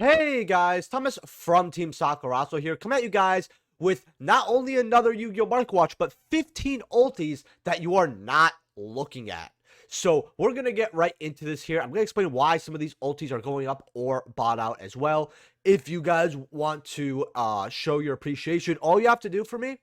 Hey guys, Thomas from Team Sakurazo here, coming at you guys with not only another Yu-Gi-Oh! Market Watch, but 15 ultis that you are not looking at. So we're going to get right into this here. I'm going to explain why some of these ultis are going up or bought out as well. If you guys want to show your appreciation, all you have to do for me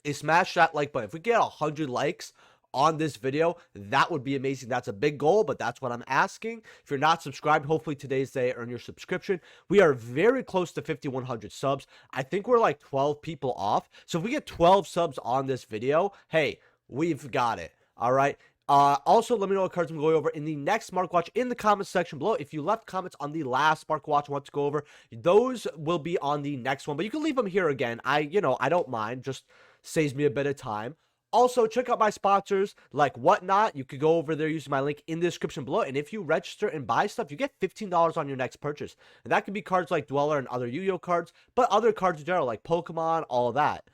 is smash that like button. If we get 100 likes on this video, that would be amazing. That's a big goal, but that's what I'm asking. If you're not subscribed, hopefully today's day earn your subscription. We are very close to 5,100 subs. I think we're like 12 people off. So if we get 12 subs on this video, hey, we've got it. All right. Also, let me know what cards I'm going over in the next Mark Watch in the comments section below. If you left comments on the last Mark Watch I want to go over, those will be on the next one, but you can leave them here again. I don't mind. Just saves me a bit of time. Also, check out my sponsors like Whatnot. You could go over there using my link in the description below. And if you register and buy stuff, you get $15 on your next purchase. And that could be cards like Dweller and other Yu-Gi-Oh cards, but other cards in general like Pokemon, all of that.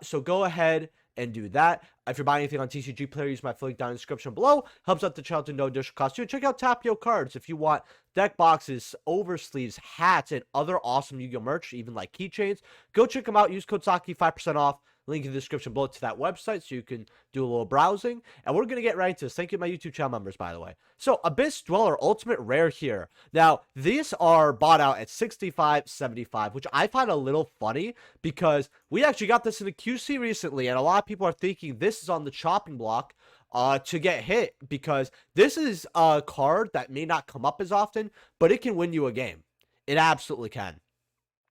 So go ahead and do that. If you're buying anything on TCG Player, use my link down in the description below. Helps out the channel to no additional cost. You check out Tapio cards if you want deck boxes, oversleeves, hats, and other awesome Yu-Gi-Oh merch, even like keychains. Go check them out. Use code Saki 5% off. Link in the description below to that website so you can do a little browsing. And we're going to get right into this. Thank you to my YouTube channel members, by the way. So, Abyss Dweller Ultimate Rare here. Now, these are bought out at $65.75, which I find a little funny because we actually got this in the QC recently, and a lot of people are thinking this is on the chopping block to get hit because this is a card that may not come up as often, but it can win you a game. It absolutely can.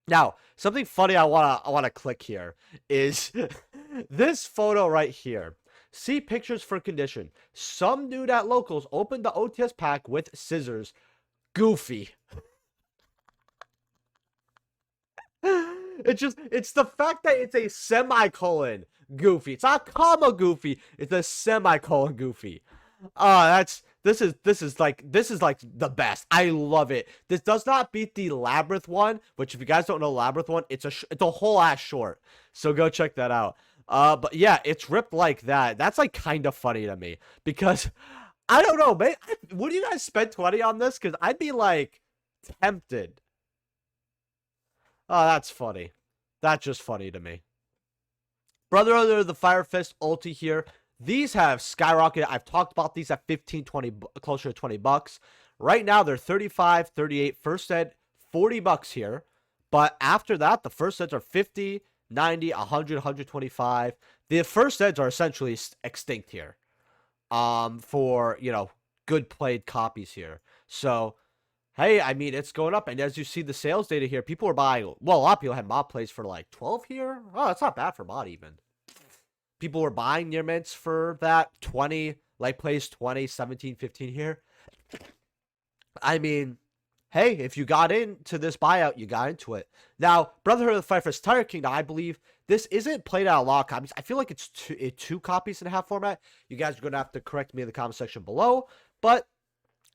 Now, something funny I wanna click here is this photo right here. See pictures for condition. Some dude at locals opened the OTS pack with scissors. Goofy. It's the fact that it's a semicolon goofy. It's not comma goofy. It's a semicolon goofy. This is like the best. I love it. This does not beat the Labyrinth one, which if you guys don't know Labyrinth one, it's a whole ass short. So go check that out. But yeah, it's ripped like that. That's like kind of funny to me because I don't know, man. Would you guys spend 20 on this? Because I'd be like tempted. Oh, that's funny. That's just funny to me. Brotherhood, the Firefist Ulti here. These have skyrocketed. I've talked about these at 15, 20, closer to 20 bucks. Right now, they're 35, 38. First set, 40 bucks here. But after that, the first sets are 50, 90, 100, 125. The first sets are essentially extinct here. For, good played copies here. So, hey, I mean, it's going up. And as you see the sales data here, people are buying, well, a lot of people had mod plays for like 12 here. Oh, that's not bad for mod even. People were buying near mints for that 20, light plays 20, 17, 15 here. I mean, hey, if you got into this buyout, you got into it. Now, Brotherhood of the Firefist Tire Kingdom, I believe this isn't played out a lot of copies. I feel like it's two copies in a half format. You guys are going to have to correct me in the comment section below. But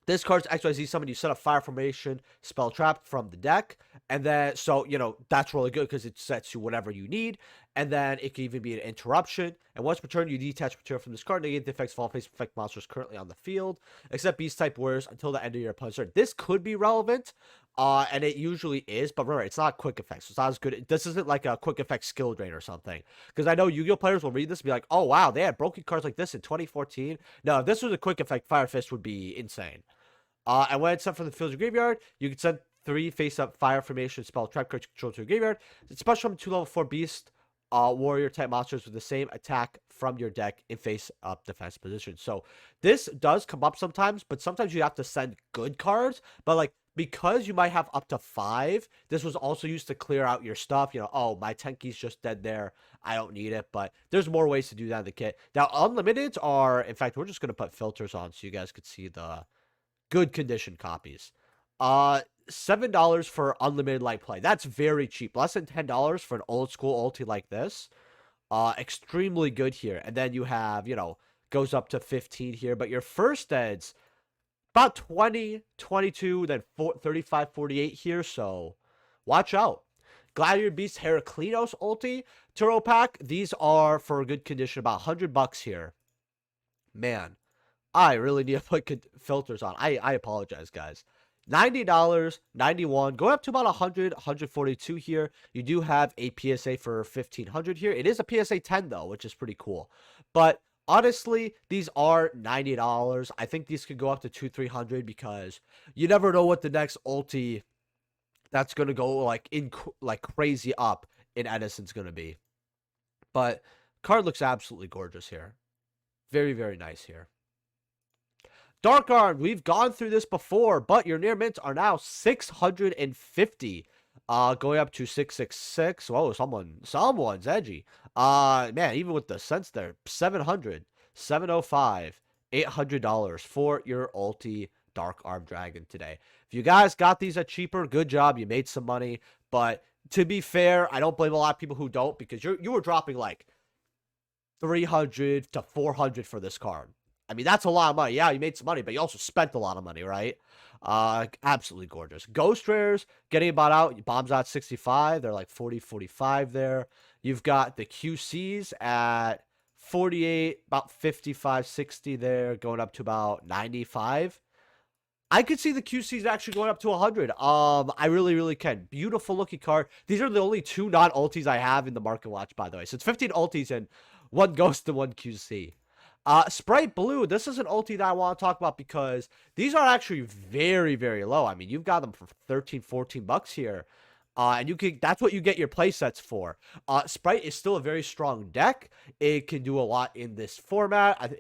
this card's XYZ summon. You set up Fire Formation, Spell Trap from the deck. And then, so, that's really good because it sets you whatever you need. And then it can even be an interruption. And once per turn, you detach material from this card. Negate the effects of all face effect monsters currently on the field, except beast type warriors until the end of your opponent's turn. This could be relevant, and it usually is. But remember, it's not quick effects. So it's not as good. This isn't like a quick effect skill drain or something. Because I know Yu-Gi-Oh players will read this and be like, oh, wow, they had broken cards like this in 2014. No, if this was a quick effect, Firefist would be insane. And when it's sent from the field to graveyard, you can send 3 face-up Fire Formation spell trap cards control to your graveyard. It's special from 2 level 4 beast warrior type monsters with the same attack from your deck in face-up defense position. So this does come up sometimes, but sometimes you have to send good cards. But like because you might have up to 5, this was also used to clear out your stuff. Oh, my Tenki's just dead there. I don't need it. But there's more ways to do that in the kit. Now, unlimiteds are, in fact, we're just going to put filters on so you guys could see the good condition copies. $7 for unlimited light play. That's very cheap. Less than $10 for an old school ulti like this. Extremely good here. And then you have, goes up to 15 here. But your first deads, about 20, 22, then 35, 48 here. So watch out. Gladiator Beast Heraclinos ulti Turo pack. These are for good condition. About 100 bucks here. Man, I really need to put filters on. I apologize, guys. $90, 91, going up to about 100, 142 here. You do have a PSA for 1500 here. It is a PSA 10 though, which is pretty cool. But honestly, these are $90. I think these could go up to 200, 300 because you never know what the next ulti that's gonna go like crazy up in Edison's gonna be. But card looks absolutely gorgeous here. Very, very nice here. Dark Arm, we've gone through this before, but your near mints are now 650. Going up to 666. Whoa, someone's edgy. Man, even with the cents there, 700, 705, $800 for your ulti Dark Arm Dragon today. If you guys got these at cheaper, good job. You made some money. But to be fair, I don't blame a lot of people who don't, because you were dropping like 300 to 400 for this card. I mean, that's a lot of money. Yeah, you made some money, but you also spent a lot of money, right? Absolutely gorgeous. Ghost Rares, getting about out. Bombs out 65. They're like 40, 45 there. You've got the QCs at 48, about 55, 60 there, going up to about 95. I could see the QCs actually going up to 100. I really, really can. Beautiful looking card. These are the only two non-ultis I have in the Market Watch, by the way. So it's 15 ultis and one Ghost and one QC. Sprite Blue, this is an ulti that I want to talk about because these are actually very, very low. I mean, you've got them for 13, 14 bucks here. And that's what you get your play sets for. Sprite is still a very strong deck. It can do a lot in this format,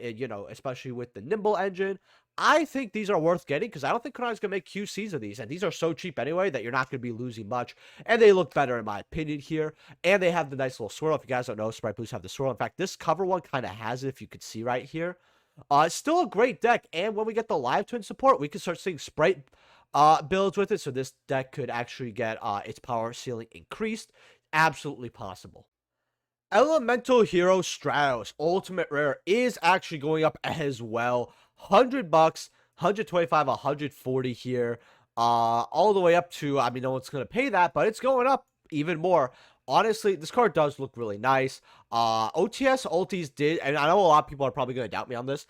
especially with the Nimble engine. I think these are worth getting because I don't think Konami's going to make QCs of these. And these are so cheap anyway that you're not going to be losing much. And they look better in my opinion here. And they have the nice little swirl. If you guys don't know, Sprite Blues have the swirl. In fact, this cover one kind of has it, if you could see right here. It's still a great deck. And when we get the live twin support, we can start seeing Sprite builds with it. So this deck could actually get its power ceiling increased. Absolutely possible. Elemental Hero Stratos Ultimate Rare is actually going up as well. 100 bucks, 125, 140 here, all the way up to, I mean, no one's going to pay that, but it's going up even more. Honestly, this card does look really nice. OTS ultis did, and I know a lot of people are probably going to doubt me on this.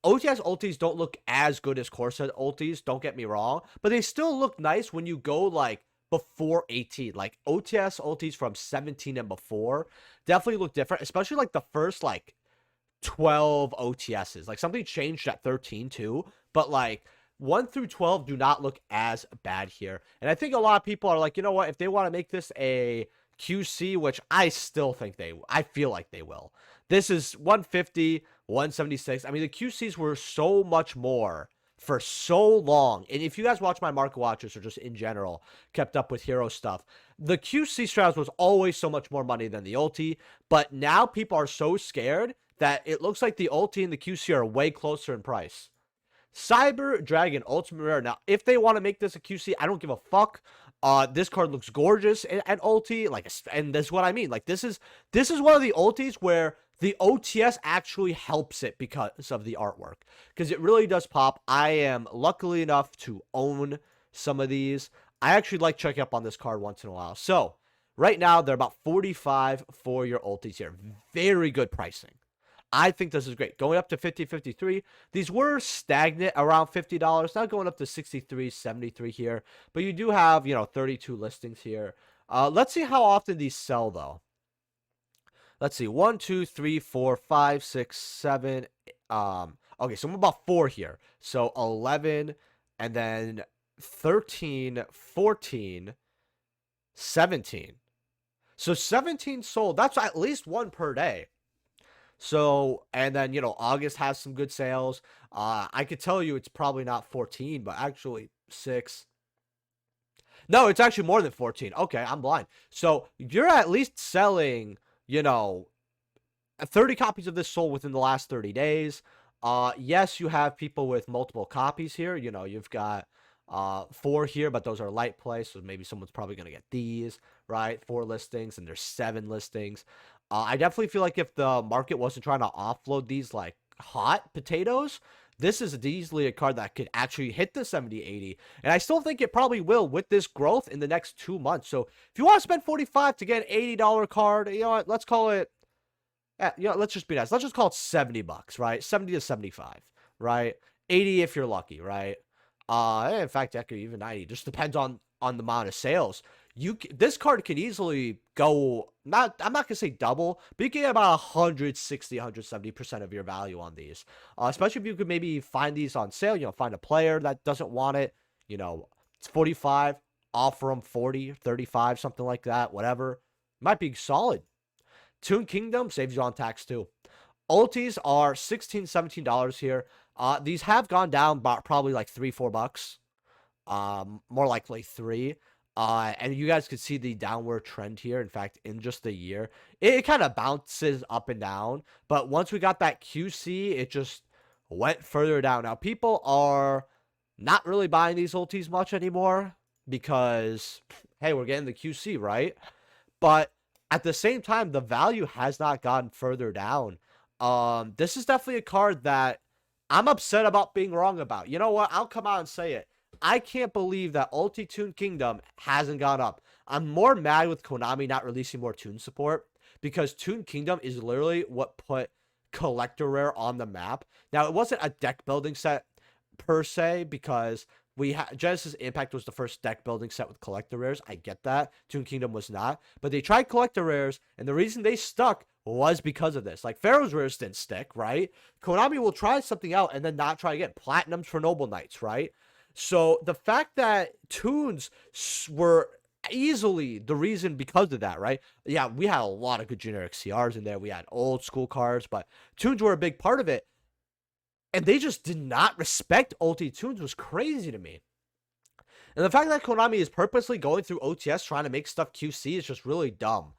OTS ultis don't look as good as core set ultis, don't get me wrong, but they still look nice when you go like before 18. Like OTS ultis from 17 and before definitely look different, especially like the first like 12 OTSs. Like something changed at 13 too, but like 1 through 12 do not look as bad here. And I think a lot of people are like, you know what, if they want to make this a QC, which I still think I feel like they will. This is 150, 176. I mean, the QCs were so much more for so long. And if you guys watch my market watches or just in general kept up with hero stuff, the QC Stratos was always so much more money than the ulti. But now people are so scared that it looks like the ulti and the QC are way closer in price. Cyber Dragon Ultimate Rare. Now, if they want to make this a QC, I don't give a fuck. This card looks gorgeous at ulti, like, and this is what I mean. Like, this is one of the ultis where the OTS actually helps it because of the artwork, because it really does pop. I am luckily enough to own some of these. I actually like checking up on this card once in a while. So right now they're about 45 for your ultis here. Very good pricing. I think this is great. Going up to 50, 53. These were stagnant around $50. Now going up to 63, 73 here. But you do have, 32 listings here. Let's see how often these sell, though. Let's see. 1, 2, 3, 4, 5, 6, 7. Okay, so I'm about 4 here. So 11, and then 13, 14, 17. So 17 sold. That's at least 1 per day. So, and then, August has some good sales. I could tell you it's probably not 14, but actually 6. No, it's actually more than 14. Okay, I'm blind. So, you're at least selling, 30 copies of this sold within the last 30 days. Yes, you have people with multiple copies here. You've got 4 here, but those are light play, so maybe someone's probably going to get these, right? 4 listings, and there's 7 listings. I definitely feel like if the market wasn't trying to offload these like hot potatoes, this is easily a card that could actually hit the 70, 80. And I still think it probably will with this growth in the next 2 months. So if you want to spend 45 to get an $80 card, you know what, let's call it, let's just be nice. Let's just call it 70 bucks, right? 70 to 75, right? 80 if you're lucky, right? In fact, that could even 90. Just depends on the amount of sales. This card can easily go, I'm not gonna say double, but you can get about 160, 170% of your value on these. Especially if you could maybe find these on sale, find a player that doesn't want it, it's 45, offer them 40, 35, something like that, whatever. Might be solid. Toon Kingdom saves you on tax too. Ultis are $16, $17 here. These have gone down by probably like $3, $4. More likely 3. And you guys could see the downward trend here. In fact, in just a year, it kind of bounces up and down. But once we got that QC, it just went further down. Now, people are not really buying these ultis much anymore because, hey, we're getting the QC, right? But at the same time, the value has not gotten further down. This is definitely a card that I'm upset about being wrong about. You know what? I'll come out and say it. I can't believe that Ulti Toon Kingdom hasn't gone up. I'm more mad with Konami not releasing more Toon support because Toon Kingdom is literally what put Collector Rare on the map. Now, it wasn't a deck building set per se because Genesis Impact was the first deck building set with Collector Rares. I get that. Toon Kingdom was not. But they tried Collector Rares, and the reason they stuck was because of this. Like, Pharaoh's Rares didn't stick, right? Konami will try something out and then not try again. Platinums for Noble Knights, right? So the fact that Toons were easily the reason because of that, right? Yeah, we had a lot of good generic CRs in there. We had old school cards, but Toons were a big part of it. And they just did not respect Ulti Toons was crazy to me. And the fact that Konami is purposely going through OTS trying to make stuff QC is just really dumb.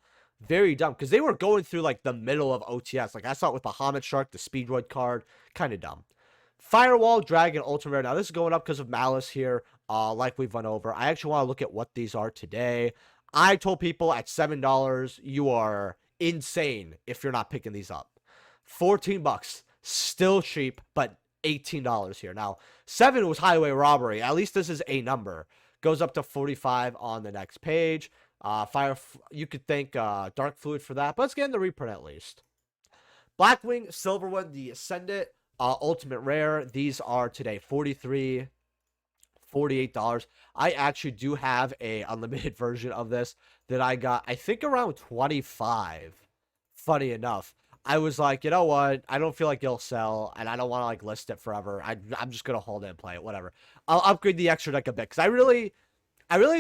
Very dumb. Because they were going through like the middle of OTS. Like I saw it with the Bahamut Shark, the Speedroid card. Kind of dumb. Firewall, Dragon, Ultra Rare. Now, this is going up because of Malice here, like we've went over. I actually want to look at what these are today. I told people at $7, you are insane if you're not picking these up. $14, still cheap, but $18 here. Now, 7 was Highway Robbery. At least this is a number. Goes up to 45 on the next page. You could thank Dark Fluid for that, but let's get in the reprint at least. Blackwing, Silver One, the Ascendant. Ultimate Rare, these are today $43, $48. I actually do have a unlimited version of this that I got, I think around 25. Funny enough, I was like, you know what? I don't feel like it'll sell, and I don't want to like list it forever. I'm just gonna hold it and play it, whatever. I'll upgrade the extra deck a bit because I really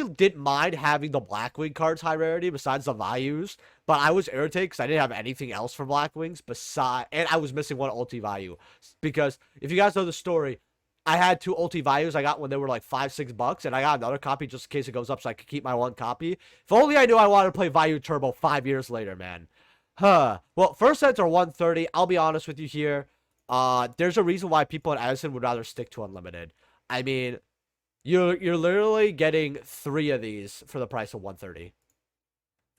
didn't mind having the Blackwing cards high rarity besides the values, but I was irritated because I didn't have anything else for Blackwings and I was missing one ulti value. Because if you guys know the story, I had 2 ulti values I got when they were like $5, $6, and I got another copy just in case it goes up so I could keep my one copy. If only I knew I wanted to play Value Turbo 5 years later, man. Well, first sets are 130. I'll be honest with you here. There's a reason why people in Addison would rather stick to unlimited. I mean, you're literally getting 3 of these for the price of 130.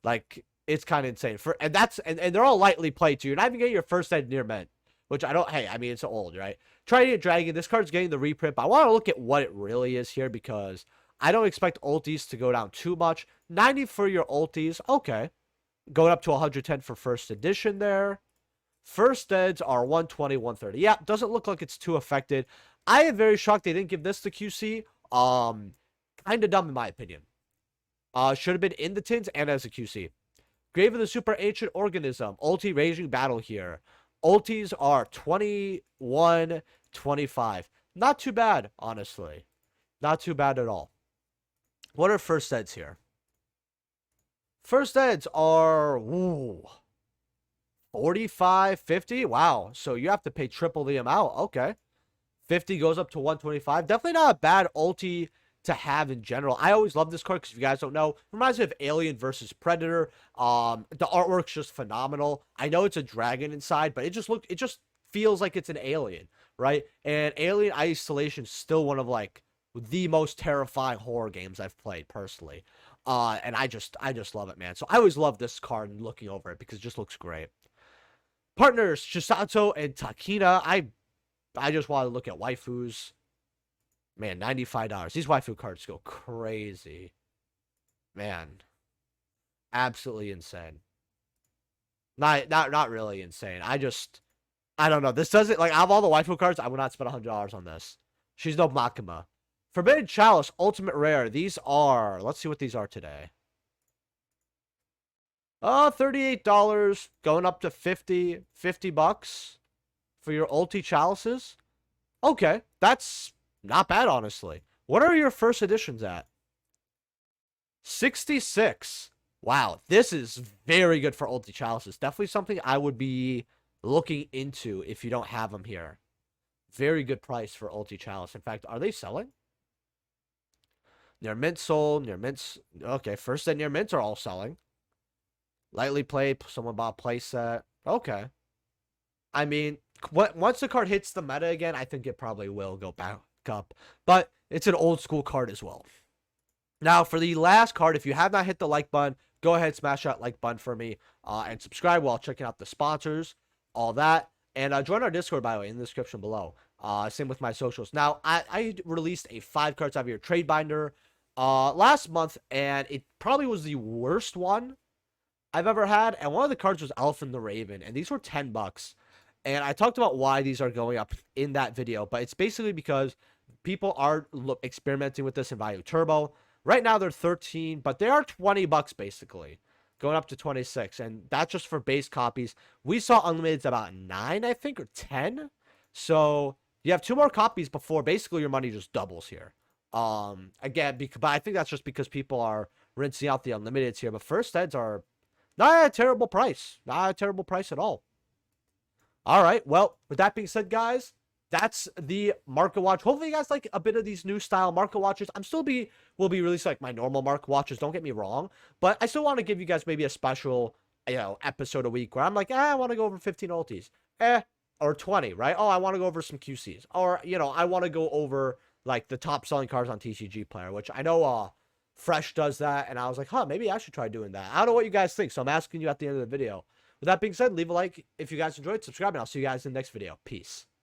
Like, it's kind of insane. And they're all lightly played too. You're not even getting your first ed near mint, which I mean, it's old, right? Trident Dragon, this card's getting the reprint, but I want to look at what it really is here because I don't expect ultis to go down too much. 90 for your ultis, okay. Going up to 110 for first edition there. First eds are 120, 130. Yeah, doesn't look like it's too affected. I am very shocked they didn't give this to QC. Kind of dumb in my opinion. Should have been in the tins and as a QC. Grave of the Super Ancient Organism. Ulti Raging Battle here. Ultis are 21, 25. Not too bad, honestly. Not too bad at all. What are first eds here? First eds are 45, 50. Wow. So you have to pay triple the amount. Okay. 50 goes up to 125. Definitely not a bad ulti to have in general. I always love this card because if you guys don't know, it reminds me of Alien versus Predator. The artwork's just phenomenal. I know it's a dragon inside, but it just feels like it's an alien, right? And Alien Isolation is still one of like the most terrifying horror games I've played personally. And I just love it, man. So I always love this card and looking over it because it just looks great. Partners, Shisato and Takina. I just want to look at waifus. Man, $95. These waifu cards go crazy. Man. Absolutely insane. Not really insane. I don't know. This doesn't, like, out of all the waifu cards, I would not spend $100 on this. She's no Makima. Forbidden Chalice, Ultimate Rare. These are, let's see what these are today. $38, going up to 50 bucks for your Ulti Chalices. Okay, that's not bad, honestly. What are your first editions at? 66. Wow, this is very good for Ulti Chalices. Definitely something I would be looking into if you don't have them here. Very good price for Ulti Chalice. In fact, are they selling? Near Mint sold. Near Mints. Okay, first and Near Mint are all selling. Lightly played. Someone bought playset. Okay. I mean, once the card hits the meta again, I think it probably will go back up. But it's an old school card as well. Now, for the last card, if you have not hit the like button, go ahead and smash that like button for me. And subscribe while checking out the sponsors. All that. And join our Discord, by the way, in the description below. Same with my socials. Now, I released a 5 cards out of your trade binder last month. And it probably was the worst one I've ever had. And one of the cards was Elephant the Raven. And these were 10 bucks. And I talked about why these are going up in that video. But it's basically because people are experimenting with this in Value Turbo. Right now they're 13, but they are 20 bucks basically. Going up to 26. And that's just for base copies. We saw Unlimited's about 9, I think, or 10. So you have 2 more copies before basically your money just doubles here. Again, but I think that's just because people are rinsing out the Unlimiteds here. But first eds are not a terrible price. Not a terrible price at all. All right. Well, with that being said, guys, that's the market watch. Hopefully you guys like a bit of these new style market watches. will be releasing like my normal market watches. Don't get me wrong, but I still want to give you guys maybe a special, episode a week where I'm like, I want to go over 15 ultis, or 20, right? Oh, I want to go over some QCs, or I want to go over like the top selling cards on TCG Player, which I know Fresh does that, and I was like, maybe I should try doing that. I don't know what you guys think, so I'm asking you at the end of the video. With that being said, leave a like if you guys enjoyed, subscribe, and I'll see you guys in the next video. Peace.